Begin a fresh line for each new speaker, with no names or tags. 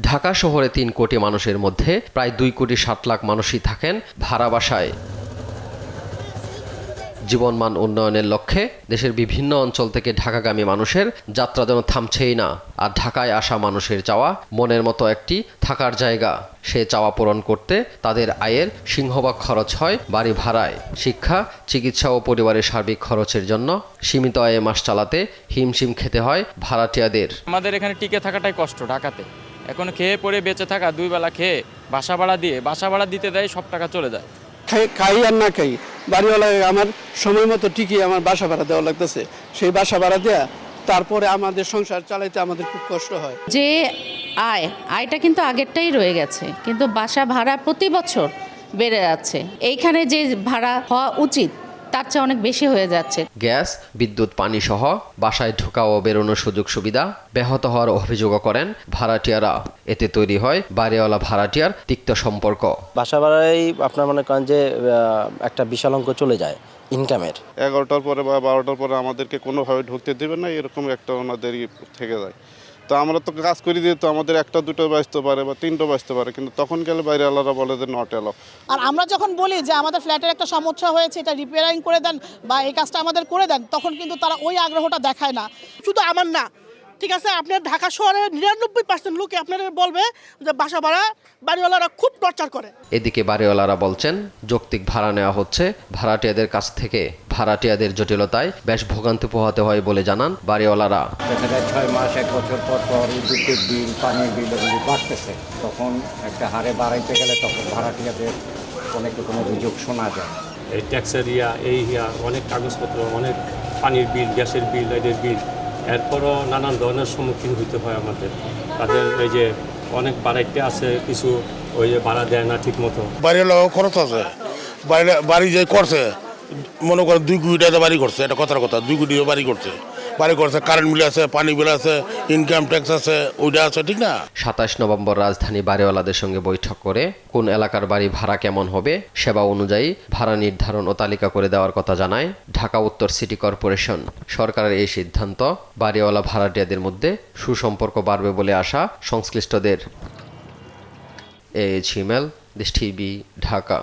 ঢাকা শহরে ৩ কোটি মানুষের মধ্যে প্রায় 2 কোটি 60 লাখ মানুষই থাকেন ভাড়া বাসায়। জীবনমান উন্নয়নের লক্ষ্যে দেশের বিভিন্ন অঞ্চল থেকে ঢাকাগামী মানুষের যাত্রা যেন থামছেই না। আর ঢাকায় আসা মানুষের চাওয়া মনের মতো একটি থাকার জায়গা। সে চাওয়া পূরণ করতে তাদের আয়ের সিংহভাগ খরচ হয় বাড়ি ভাড়ায়। শিক্ষা, চিকিৎসা ও পরিবারের সার্বিক খরচের জন্য সীমিত আয়ে মাস চালাতে হিমশিম খেতে হয় ভাড়াটিয়াদের।
আমাদের এখানে টিকে থাকাটাই কষ্ট ঢাকাতে। এখন খেয়ে পরে বেঁচে থাকা, 2 বেলা খেয়ে বাসা ভাড়া দিতে দেয়, সব টাকা চলে যায়।
খাই আর না খাই, বাড়িওয়ালা আমার সময় মতো টিকিয়ে আমার বাসা ভাড়া দেওয়া লাগতেছে। সেই বাসা ভাড়া দেওয়া তারপরে আমাদের সংসার চালাইতে আমাদের খুব কষ্ট হয়।
যে আয়টা কিন্তু আগেরটাই রয়ে গেছে, কিন্তু বাসা ভাড়া প্রতি বছর বেড়ে যাচ্ছে। এইখানে যে ভাড়া হওয়া উচিত তার চেয়ে অনেক বেশি হয়ে যাচ্ছে।
গ্যাস, বিদ্যুৎ, পানি সহ বাসায় ঢোকা ও বেরোনোর সুযোগ সুবিধা ব্যাহত হওয়ার অভিযোগও করেন ভাড়াটিয়ারা। এতে তৈরি হয় বাড়িওয়ালা ভাড়াটিয়ার তিক্ত সম্পর্ক।
বাসা ভাড়ায় আপনার মনে করেন যে একটা বিশাল অঙ্ক চলে যায় ইনকামের।
11টার পরে বা 12টার পরে আমাদেরকে কোনোভাবে ঢুকতে দেবে না, এরকম একটা ওনাদের থেকে যায়। তো আমরা তো কাজ করে দিয়ে তো আমাদের 1টা 2টো বাজতে পারে বা 3টো বাজতে পারে, কিন্তু তখন গেলে বাইরেওয়ালারা বলে যে নট এলাও।
আর আমরা যখন বলি যে আমাদের ফ্ল্যাটের একটা সমস্যা হয়েছে, এটা রিপেয়ারিং করে দেন বা এই কাজটা আমাদের করে দেন, তখন কিন্তু তারা ওই আগ্রহটা দেখায় না। শুধু আমার না, ঠিক আছে, আপনার ঢাকা শহরের 99% লোকে আপনারা বলবে যে বাসা ভাড়া বাড়িওয়ালারা খুব টর্চার করে।
এদিকে বাড়িওয়ালারা বলছেন যৌক্তিক ভাড়া নেওয়া হচ্ছে ভাড়াটিয়াদের কাছ থেকে। ভাড়াটিয়াদের জটিলতায় বেশ ভোগান্তি পোহাতে হয় বলে জানান বাড়িওয়ালারা।
6 মাস 1 বছর পর বিদ্যুৎ বিল, পানির বিল এগুলি বাড়তেছে। তখন একটা হারে বাড়াইতে গেলে তখন ভাড়াটিয়াদের অনেক রকম অভিযোগ শোনা যায়।
এই ট্যাক্সের অনেক কাগজপত্র, অনেক পানির বিল, গ্যাসের বিল, লাইটের বিল, এরপরও নানান ধরনের সম্মুখীন হইতে হয় আমাদের। তাদের এই যে অনেক বাড়াইতে আছে, কিছু ওই যে ভাড়া দেয় না ঠিক মতো।
বাড়ির খরচ আছে, বাড়ি যে করছে মনে করেন 2 কোটি টাকা বাড়ি করছে, এটা কথার কথা। 2 কোটি বাড়ি করছে, কারেন্ট বিল আছে, পানি বিল আছে, ইনকাম ট্যাক্স আছে, ওইটা আছে, ঠিক না।
27 নভেম্বর রাজধানী বাড়িওয়ালাদের সঙ্গে বৈঠক করে কোন এলাকার বাড়ি ভাড়া কেমন হবে সেবা অনুযায়ী ভাড়া নির্ধারণ ও তালিকা করে দেওয়ার কথা জানায় ঢাকা উত্তর সিটি কর্পোরেশন। সরকারের এই সিদ্ধান্ত বাড়িওয়ালা ভাড়াটিয়াদের মধ্যে সুসম্পর্ক বাড়বে বলে আশা সংশ্লিষ্টদের। AH হিমেল, দেশ টিভি, ঢাকা।